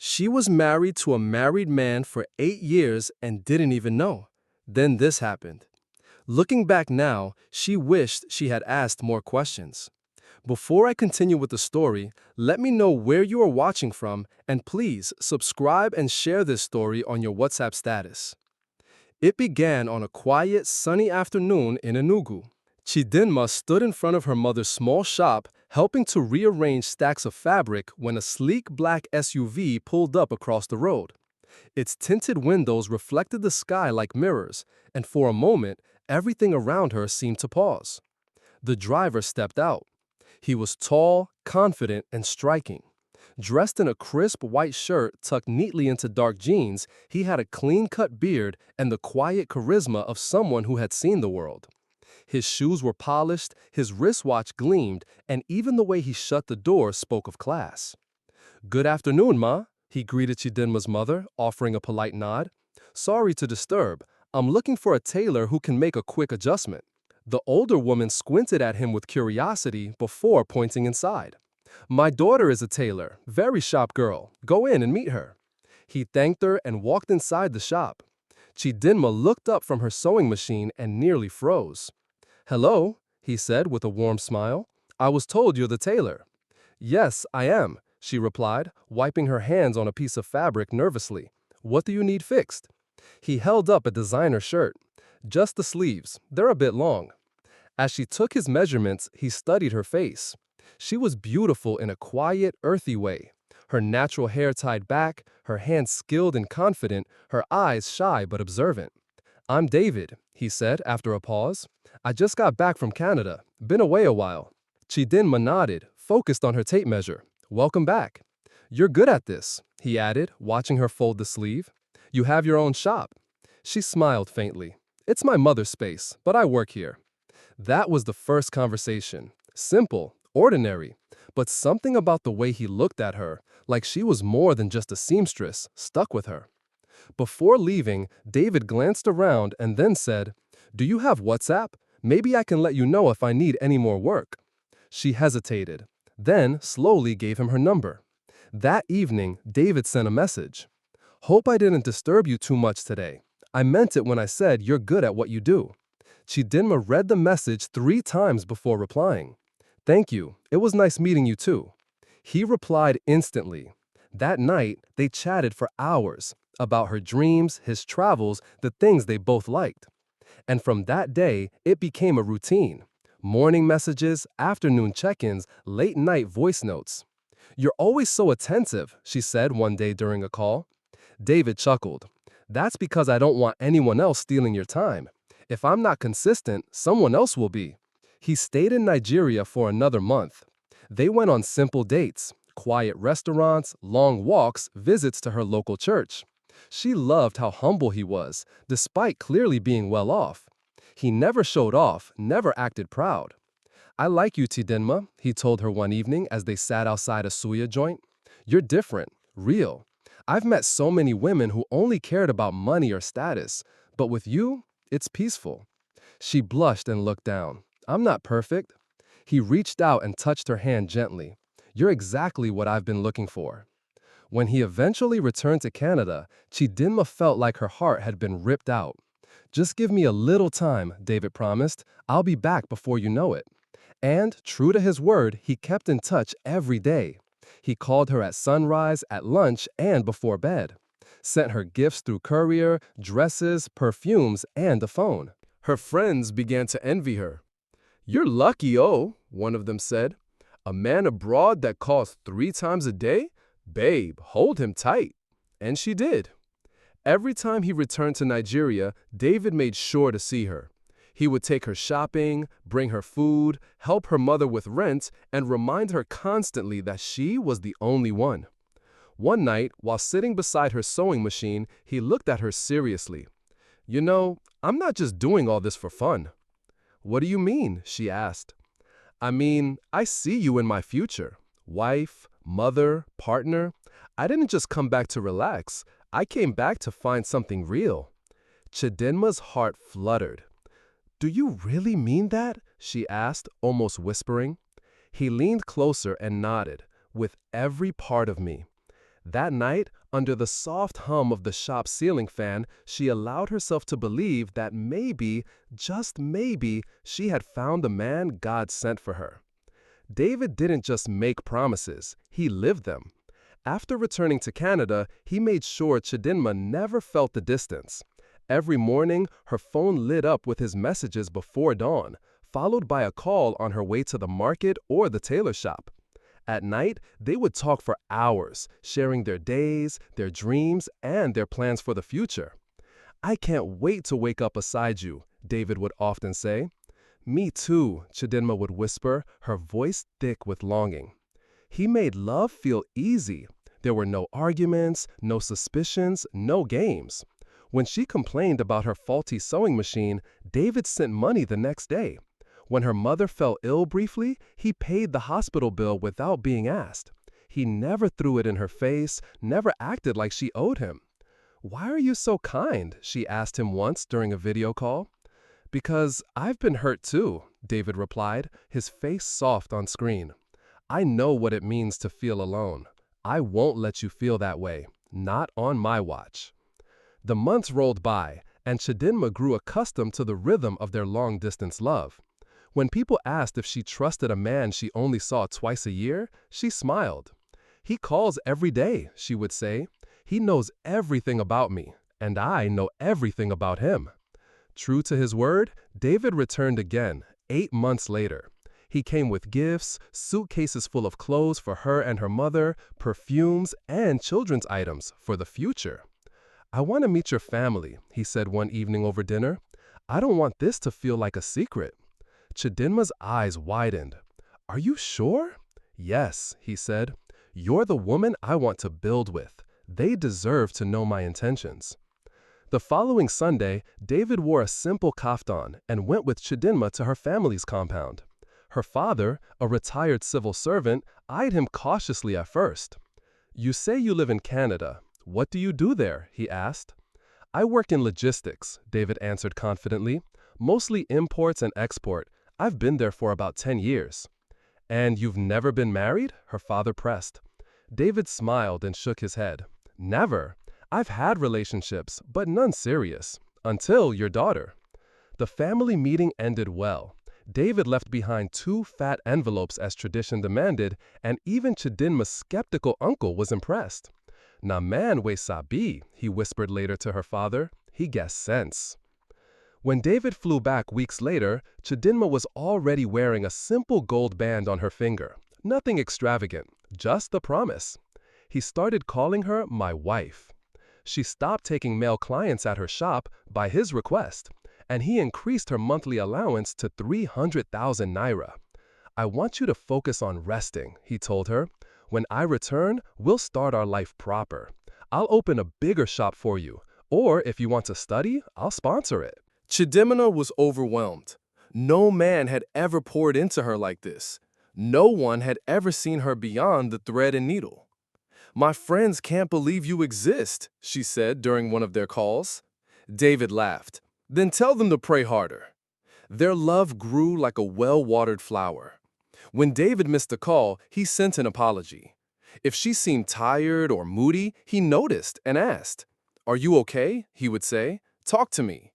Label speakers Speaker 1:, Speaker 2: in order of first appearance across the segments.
Speaker 1: She was married to a married man for 8 years and didn't even know. Then this happened. Looking back now, she wished she had asked more questions. Before I continue with the story, let me know where you are watching from, and please subscribe and share this story on your WhatsApp status. It began on a quiet, sunny afternoon in Enugu. Chidinma stood in front of her mother's small shop, helping to rearrange stacks of fabric when a sleek black SUV pulled up across the road. Its tinted windows reflected the sky like mirrors, and for a moment, everything around her seemed to pause. The driver stepped out. He was tall, confident, and striking. Dressed in a crisp white shirt tucked neatly into dark jeans, he had a clean-cut beard and the quiet charisma of someone who had seen the world. His shoes were polished, his wristwatch gleamed, and even the way he shut the door spoke of class. "Good afternoon, Ma," he greeted Chidinma's mother, offering a polite nod. "Sorry to disturb. I'm looking for a tailor who can make a quick adjustment." The older woman squinted at him with curiosity before pointing inside. "My daughter is a tailor, very sharp girl. Go in and meet her." He thanked her and walked inside the shop. Chidinma looked up from her sewing machine and nearly froze. "Hello," he said with a warm smile. "I was told you're the tailor." "Yes, I am," she replied, wiping her hands on a piece of fabric nervously. "What do you need fixed?" He held up a designer shirt. "Just the sleeves. They're a bit long." As she took his measurements, he studied her face. She was beautiful in a quiet, earthy way. Her natural hair tied back, her hands skilled and confident, her eyes shy but observant. "I'm David," he said after a pause. "I just got back from Canada. Been away a while." Chidinma nodded, focused on her tape measure. "Welcome back." "You're good at this," he added, watching her fold the sleeve. "You have your own shop." She smiled faintly. "It's my mother's space, but I work here." That was the first conversation. Simple, ordinary, but something about the way he looked at her, like she was more than just a seamstress, stuck with her. Before leaving, David glanced around and then said, "Do you have WhatsApp? Maybe I can let you know if I need any more work." She hesitated, then slowly gave him her number. That evening, David sent a message. "Hope I didn't disturb you too much today. I meant it when I said you're good at what you do." Chidinma read the message 3 times before replying. "Thank you. It was nice meeting you too." He replied instantly. That night, they chatted for hours about her dreams, his travels, the things they both liked. And from that day, it became a routine. Morning messages, afternoon check-ins, late-night voice notes. "You're always so attentive," she said one day during a call. David chuckled. "That's because I don't want anyone else stealing your time. If I'm not consistent, someone else will be." He stayed in Nigeria for another month. They went on simple dates, quiet restaurants, long walks, visits to her local church. She loved how humble he was, despite clearly being well off. He never showed off, never acted proud. "I like you, Chidinma," he told her one evening as they sat outside a suya joint. "You're different, real. I've met so many women who only cared about money or status, but with you, it's peaceful." She blushed and looked down. "I'm not perfect." He reached out and touched her hand gently. "You're exactly what I've been looking for." When he eventually returned to Canada, Chidinma felt like her heart had been ripped out. "Just give me a little time," David promised. "I'll be back before you know it." And, true to his word, he kept in touch every day. He called her at sunrise, at lunch, and before bed. Sent her gifts through courier, dresses, perfumes, and a phone. Her friends began to envy her. "You're lucky, oh," one of them said. "A man abroad that calls 3 times a day? Babe, hold him tight." And she did. Every time he returned to Nigeria, David made sure to see her. He would take her shopping, bring her food, help her mother with rent, and remind her constantly that she was the only one. One night, while sitting beside her sewing machine, he looked at her seriously. "You know, I'm not just doing all this for fun." "What do you mean?" she asked. "I mean, I see you in my future. Wife, mother, partner. I didn't just come back to relax. I came back to find something real." Chidinma's heart fluttered. "Do you really mean that?" she asked, almost whispering. He leaned closer and nodded. "With every part of me." That night, under the soft hum of the shop ceiling fan, she allowed herself to believe that maybe, just maybe, she had found the man God sent for her. David didn't just make promises, he lived them. After returning to Canada, he made sure Chidinma never felt the distance. Every morning, her phone lit up with his messages before dawn, followed by a call on her way to the market or the tailor shop. At night, they would talk for hours, sharing their days, their dreams, and their plans for the future. "I can't wait to wake up beside you," David would often say. "Me too," Chidinma would whisper, her voice thick with longing. He made love feel easy. There were no arguments, no suspicions, no games. When she complained about her faulty sewing machine, David sent money the next day. When her mother fell ill briefly, he paid the hospital bill without being asked. He never threw it in her face, never acted like she owed him. "Why are you so kind?" she asked him once during a video call. "Because I've been hurt too," David replied, his face soft on screen. "I know what it means to feel alone. I won't let you feel that way. Not on my watch." The months rolled by, and Chidinma grew accustomed to the rhythm of their long-distance love. When people asked if she trusted a man she only saw twice a year, she smiled. "He calls every day," she would say. "He knows everything about me, and I know everything about him." True to his word, David returned again, 8 months later. He came with gifts, suitcases full of clothes for her and her mother, perfumes, and children's items for the future. "I want to meet your family," he said one evening over dinner. "I don't want this to feel like a secret." Chidinma's eyes widened. "Are you sure?" "Yes," he said. "You're the woman I want to build with. They deserve to know my intentions." The following Sunday, David wore a simple kaftan and went with Chidinma to her family's compound. Her father, a retired civil servant, eyed him cautiously at first. "You say you live in Canada. What do you do there?" he asked. "I work in logistics," David answered confidently. "Mostly imports and export. I've been there for about 10 years. "And you've never been married?" her father pressed. David smiled and shook his head. "Never. I've had relationships, but none serious. Until your daughter." The family meeting ended well. David left behind 2 fat envelopes as tradition demanded, and even Chidinma's skeptical uncle was impressed. "Na man we sabi," he whispered later to her father. "He gets sense." When David flew back weeks later, Chidinma was already wearing a simple gold band on her finger. Nothing extravagant, just the promise. He started calling her my wife. She stopped taking male clients at her shop by his request, and he increased her monthly allowance to 300,000 naira. "I want you to focus on resting," he told her. "When I return, we'll start our life proper. I'll open a bigger shop for you, or if you want to study, I'll sponsor it." Chidimma was overwhelmed. No man had ever poured into her like this. No one had ever seen her beyond the thread and needle. "My friends can't believe you exist," she said during one of their calls. David laughed. "Then tell them to pray harder." Their love grew like a well-watered flower. When David missed a call, he sent an apology. If she seemed tired or moody, he noticed and asked. "Are you okay?" he would say. "Talk to me."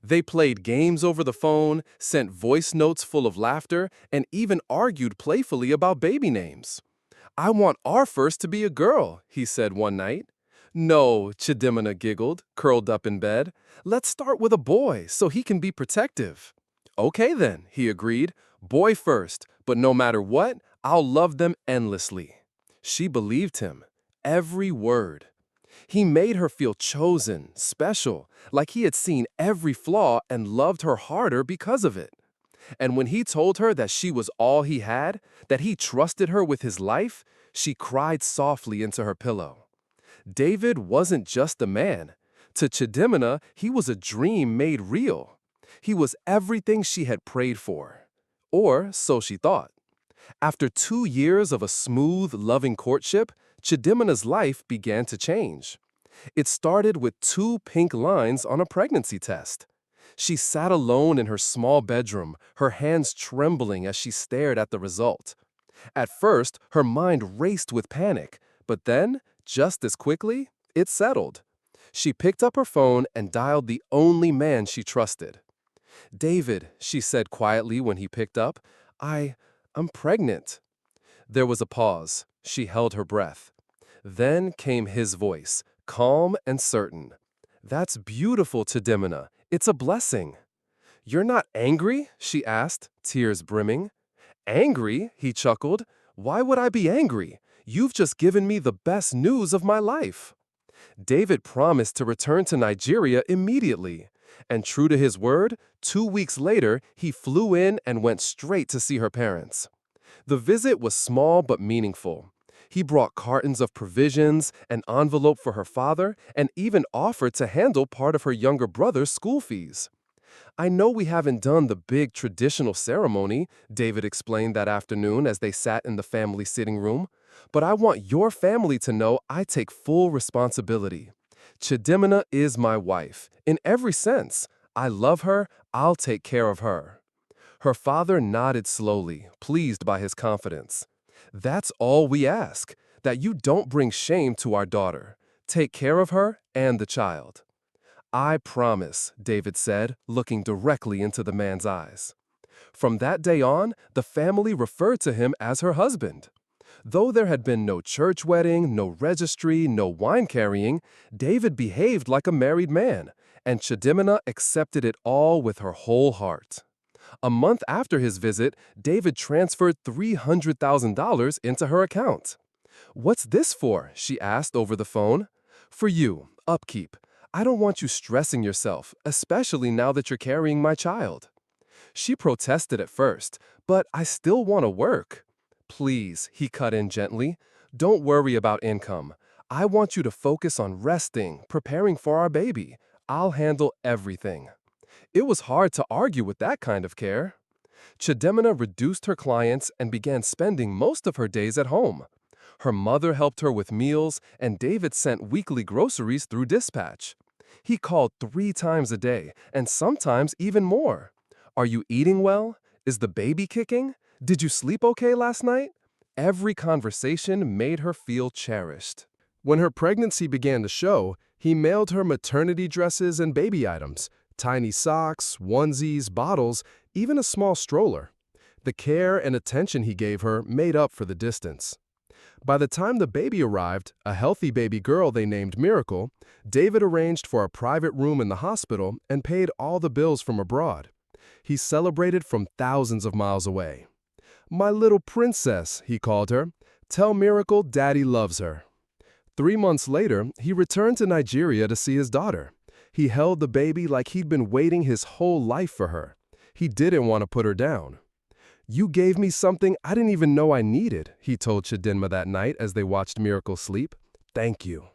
Speaker 1: They played games over the phone, sent voice notes full of laughter, and even argued playfully about baby names. "I want our first to be a girl," he said one night. "No," Chidimma giggled, curled up in bed. "Let's start with a boy so he can be protective." "Okay then," he agreed. "Boy first, but no matter what, I'll love them endlessly." She believed him. Every word. He made her feel chosen, special, like he had seen every flaw and loved her harder because of it. And when he told her that she was all he had, that he trusted her with his life, she cried softly into her pillow. David wasn't just a man. To Chidimma, he was a dream made real. He was everything she had prayed for. Or so she thought. After 2 years of a smooth, loving courtship, Chidimma's life began to change. It started with 2 pink lines on a pregnancy test. She sat alone in her small bedroom, her hands trembling as she stared at the result. At first, her mind raced with panic, but then Just as quickly, it settled. She picked up her phone and dialed the only man she trusted. "David," she said quietly when he picked up, I'm pregnant." There was a pause. She held her breath. Then came his voice, calm and certain. "That's beautiful, Chidimana. It's a blessing." "You're not angry?" she asked, tears brimming. "Angry?" he chuckled. "Why would I be angry? You've just given me the best news of my life." David promised to return to Nigeria immediately. And true to his word, 2 weeks later, he flew in and went straight to see her parents. The visit was small but meaningful. He brought cartons of provisions, an envelope for her father, and even offered to handle part of her younger brother's school fees. "I know we haven't done the big traditional ceremony," David explained that afternoon as they sat in the family sitting room, "but I want your family to know I take full responsibility. Chidimana is my wife, in every sense. I love her, I'll take care of her." Her father nodded slowly, pleased by his confidence. "That's all we ask, that you don't bring shame to our daughter. Take care of her and the child." "I promise," David said, looking directly into the man's eyes. From that day on, the family referred to him as her husband. Though there had been no church wedding, no registry, no wine carrying, David behaved like a married man, and Chidimana accepted it all with her whole heart. A month after his visit, David transferred $300,000 into her account. "What's this for?" she asked over the phone. "For you, upkeep. I don't want you stressing yourself, especially now that you're carrying my child." She protested at first, "But I still want to work." "Please," he cut in gently, "don't worry about income. I want you to focus on resting, preparing for our baby. I'll handle everything." It was hard to argue with that kind of care. Chidimana reduced her clients and began spending most of her days at home. Her mother helped her with meals, and David sent weekly groceries through dispatch. He called 3 times a day, and sometimes even more. "Are you eating well? Is the baby kicking? Did you sleep okay last night?" Every conversation made her feel cherished. When her pregnancy began to show, he mailed her maternity dresses and baby items, tiny socks, onesies, bottles, even a small stroller. The care and attention he gave her made up for the distance. By the time the baby arrived, a healthy baby girl they named Miracle, David arranged for a private room in the hospital and paid all the bills from abroad. He celebrated from thousands of miles away. "My little princess," he called her. "Tell Miracle Daddy loves her." 3 months later, he returned to Nigeria to see his daughter. He held the baby like he'd been waiting his whole life for her. He didn't want to put her down. "You gave me something I didn't even know I needed," he told Chidinma that night as they watched Miracle sleep. "Thank you."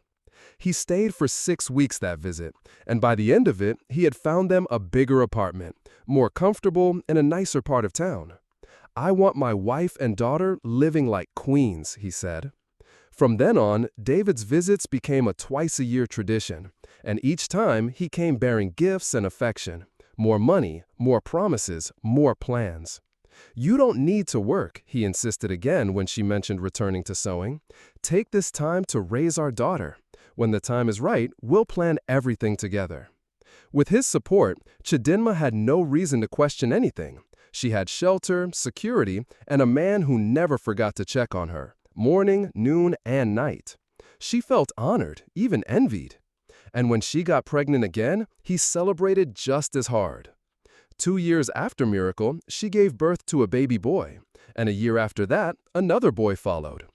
Speaker 1: He stayed for 6 weeks that visit, and by the end of it, he had found them a bigger apartment, more comfortable, in a nicer part of town. "I want my wife and daughter living like queens," he said. From then on, David's visits became a twice-a-year tradition, and each time he came bearing gifts and affection. More money, more promises, more plans. "You don't need to work," he insisted again when she mentioned returning to sewing. "Take this time to raise our daughter. When the time is right, we'll plan everything together." With his support, Chidinma had no reason to question anything. She had shelter, security, and a man who never forgot to check on her, morning, noon, and night. She felt honored, even envied. And when she got pregnant again, he celebrated just as hard. 2 years after Miracle, she gave birth to a baby boy, and a year after that, another boy followed.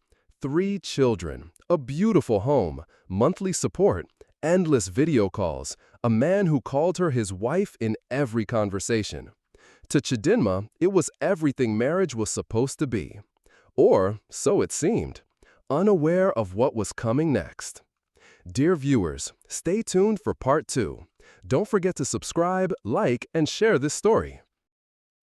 Speaker 1: 3 children, a beautiful home, monthly support, endless video calls, a man who called her his wife in every conversation. To Chidinma, it was everything marriage was supposed to be. Or so it seemed, unaware of what was coming next. Dear viewers, stay tuned for part 2. Don't forget to subscribe, like, and share this story.